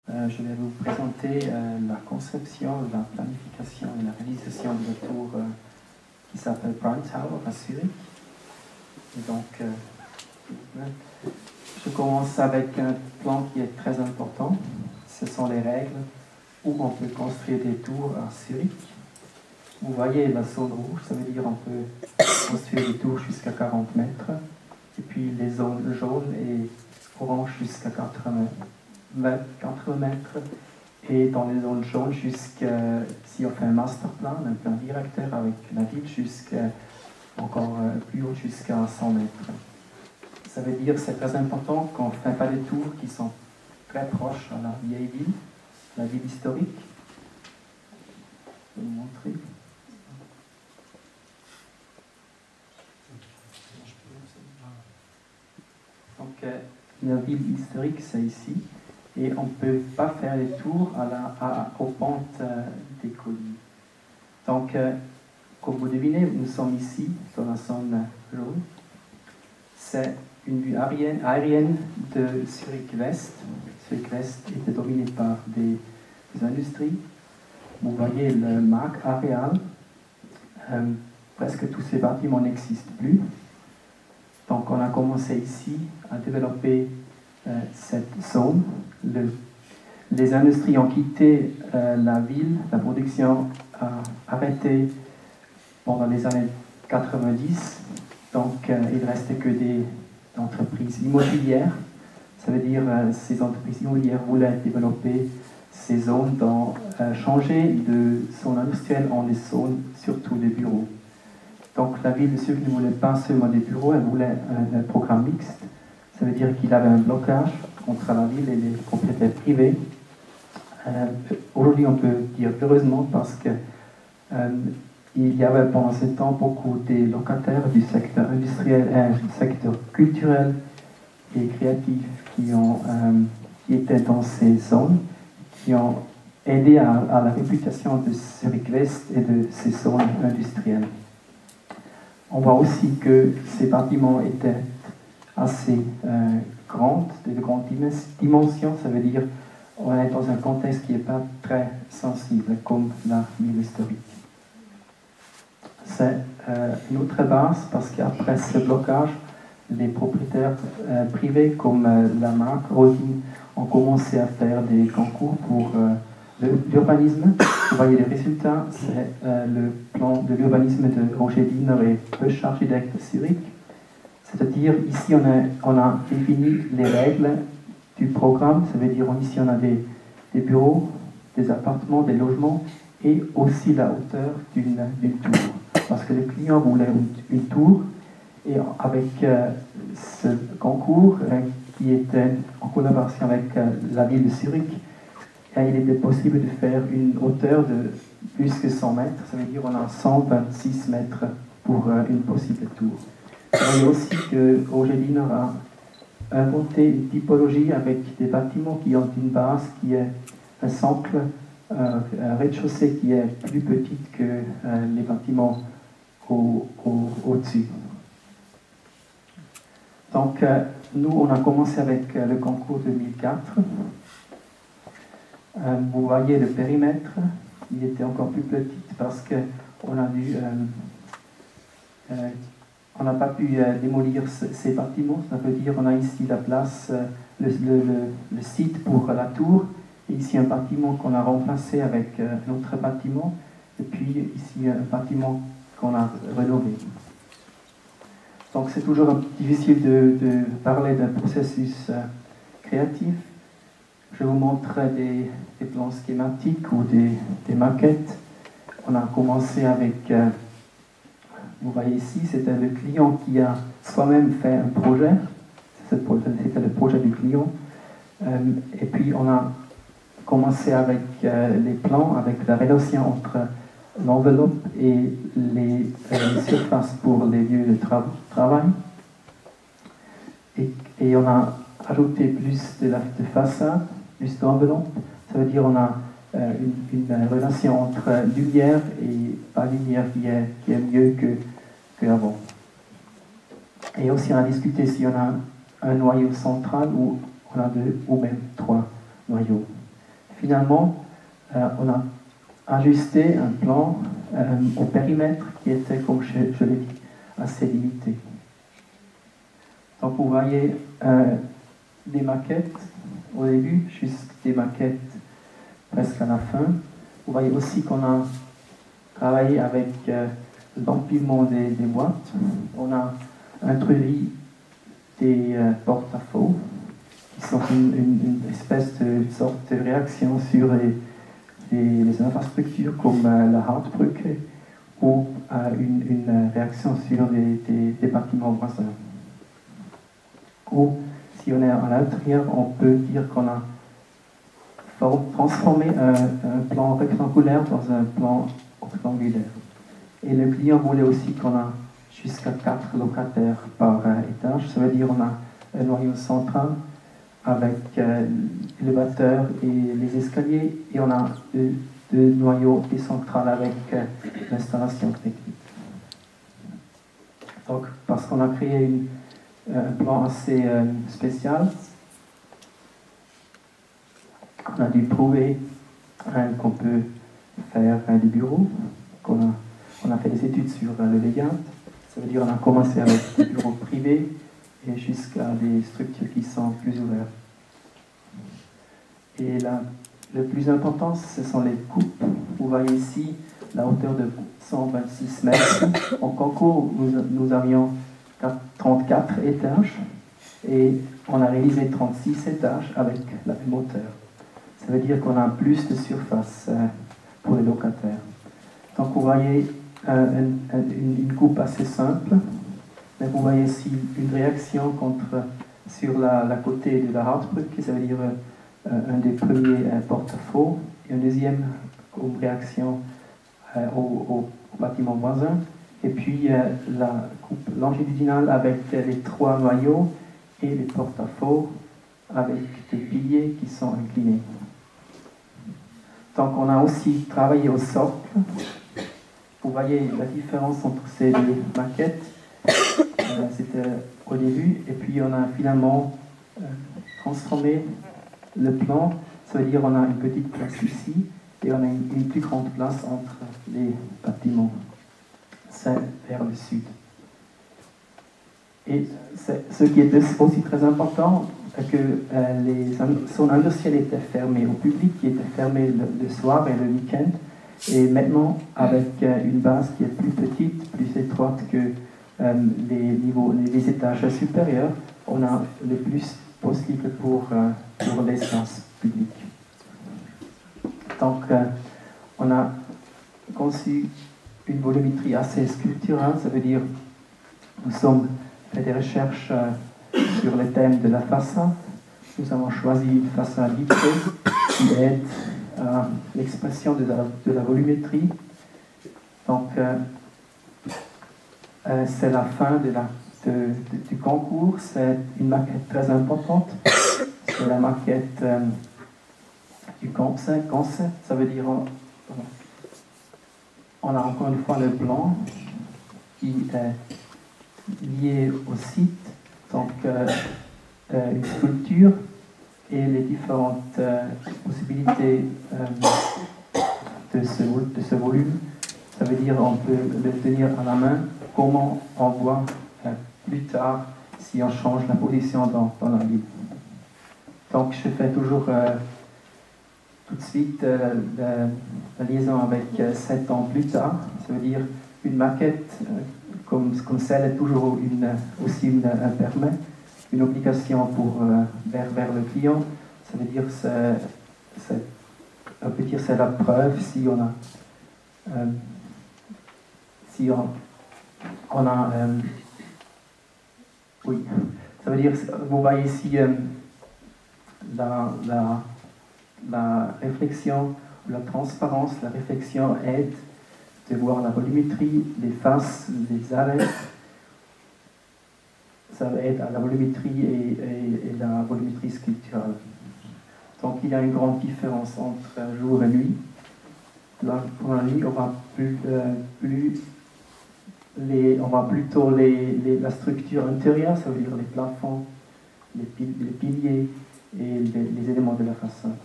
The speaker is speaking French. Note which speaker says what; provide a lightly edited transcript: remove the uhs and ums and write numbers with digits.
Speaker 1: Je vais vous présenter la conception, la planification et la réalisation de la tour qui s'appelle Prime Tower à Zurich. Et donc, je commence avec un plan qui est très important. Ce sont les règles où on peut construire des tours à Zurich. Vous voyez la zone rouge, ça veut dire qu'on peut construire des tours jusqu'à 40 mètres. Et puis les zones jaunes et orange jusqu'à 80 mètres. Et dans les zones jaunes, si on fait un master plan, un plan directeur avec la ville, encore plus haut, jusqu'à 100 mètres. Ça veut dire que c'est très important qu'on ne fait pas des tours qui sont très proches à la vieille ville, la ville historique. Je vais vous montrer. Donc, la ville historique, c'est ici. Et on ne peut pas faire les tours aux pentes des collines. Donc, comme vous devinez, nous sommes ici, dans la zone jaune. C'est une vue aérienne de Zurich-West. Zurich-West était dominé par des industries. Vous voyez le marque aréal. Presque tous ces bâtiments n'existent plus. Donc, on a commencé ici à développer cette zone. Les industries ont quitté la ville, la production a arrêté pendant les années 90, donc il ne restait que des entreprises immobilières. Ça veut dire que ces entreprises immobilières voulaient développer ces zones, changer de zone industrielle en des zones, surtout des bureaux. Donc la ville de Zurich ne voulait pas seulement des bureaux, elle voulait un programme mixte. Ça veut dire qu'il y avait un blocage entre la ville et les propriétaires privés. Aujourd'hui, on peut dire heureusement parce que il y avait pendant ce temps beaucoup de locataires du secteur industriel et du secteur culturel et créatif qui étaient dans ces zones, qui ont aidé à la réputation de Zurich-West et de ces zones industrielles. On voit aussi que ces bâtiments étaient assez de grandes dimensions, ça veut dire qu'on est dans un contexte qui n'est pas très sensible comme la ville historique. C'est une autre base parce qu'après ce blocage, les propriétaires privés comme la marque Rodin ont commencé à faire des concours pour l'urbanisme. Vous voyez les résultats, c'est le plan de l'urbanisme de Roger Diener et Bösch Architecte de Zurich. C'est-à-dire, ici, on a défini les règles du programme. Ça veut dire, ici, on a des bureaux, des appartements, des logements, et aussi la hauteur d'une tour. Parce que le client voulait une tour, et avec ce concours, qui était en collaboration avec la ville de Zurich, il était possible de faire une hauteur de plus que 100 mètres. Ça veut dire qu'on a 126 mètres pour une possible tour. Vous voyez aussi que Roger Diener a inventé une typologie avec des bâtiments qui ont une base qui est un socle, un rez-de-chaussée qui est plus petit que les bâtiments au-dessus. Donc, nous, on a commencé avec le concours 2004. Vous voyez le périmètre, il était encore plus petit parce qu'on a dû... on n'a pas pu démolir ces bâtiments, ça veut dire qu'on a ici la place, le site pour la tour, et ici un bâtiment qu'on a remplacé avec un autre bâtiment, et puis ici un bâtiment qu'on a rénové. Donc c'est toujours difficile de parler d'un processus créatif. Je vous montre des plans schématiques ou des maquettes. On a commencé avec... Vous voyez ici, c'était le client qui a soi-même fait un projet. C'était le projet du client. Et puis, on a commencé avec les plans, avec la relation entre l'enveloppe et les surfaces pour les lieux de travail. Et on a ajouté plus de façade, plus d'enveloppe. Ça veut dire qu'on a une relation entre lumière et pas lumière qui est mieux qu'avant. Et aussi on a discuté si on a un noyau central ou on a deux ou même trois noyaux. finalement, on a ajusté un plan au périmètre qui était, comme je l'ai dit, assez limité. Donc vous voyez des maquettes au début, juste des maquettes presque à la fin. Vous voyez aussi qu'on a travaillé avec l'empilement des boîtes. On a introduit des porte-à-faux qui sont une espèce de sorte de réaction sur les infrastructures comme la Hardbrücke ou une réaction sur des bâtiments voisins. Ou si on est à l'intérieur, on peut dire qu'on a transformé un plan rectangulaire dans un plan rectangulaire. Et le client voulait aussi qu'on a jusqu'à 4 locataires par étage. Ça veut dire qu'on a un noyau central avec l'élévateur et les escaliers, et on a deux noyaux décentrales avec l'installation technique. Donc, parce qu'on a créé un plan assez spécial, on a dû prouver qu'on peut faire des bureaux, on a fait des études sur le Vegant. Ça veut dire qu'on a commencé avec des bureaux privés et jusqu'à des structures qui sont plus ouvertes. Et là, le plus important, ce sont les coupes. Vous voyez ici la hauteur de 126 mètres. En concours, nous avions 34 étages et on a réalisé 36 étages avec la même hauteur. Ça veut dire qu'on a plus de surface pour les locataires. Donc vous voyez une coupe assez simple, mais vous voyez ici une réaction sur la côté de la Hardbrücke, ça veut dire un des premiers porte-à-faux, et une deuxième comme réaction au bâtiment voisin, et puis la coupe longitudinale avec les 3 noyaux et les porte-à-faux avec des piliers qui sont inclinés. Donc on a aussi travaillé au socle. Vous voyez la différence entre ces deux maquettes. C'était au début, et puis on a finalement transformé le plan. Ça veut dire qu'on a une petite place ici et on a une plus grande place entre les bâtiments. C'est vers le sud. Et ce qui est aussi très important, c'est que les zones industrielles étaient fermées au public, qui étaient fermées le soir et le week-end. Et maintenant, avec une base qui est plus petite, plus étroite que les étages supérieurs, on a le plus possible pour l'espace public. Donc, on a conçu une volumétrie assez sculpturale, ça veut dire nous sommes fait des recherches sur le thème de la façade. Nous avons choisi une façade vitrée qui aide à l'expression de la volumétrie. Donc, c'est la fin du concours. C'est une maquette très importante. C'est la maquette du concept. Ça veut dire on a encore une fois le plan qui est lié au site. Donc, une sculpture et les différentes possibilités de ce volume. Ça veut dire qu'on peut le tenir à la main, comment on voit plus tard si on change la position dans la vie. Donc je fais toujours tout de suite la liaison avec 7 ans plus tard. Ça veut dire une maquette comme celle est toujours aussi un permis, une obligation vers le client. Ça veut dire on peut dire c'est la preuve si on a oui, ça veut dire, vous voyez ici la réflexion, la transparence, la réflexion aide de voir la volumétrie, les faces, les arrêts. Ça aide à la volumétrie et la volumétrie sculpturale. Donc il y a une grande différence entre jour et nuit. Là, pour la nuit, on va plutôt la structure intérieure, ça veut dire les plafonds, les piliers et les éléments de la façade.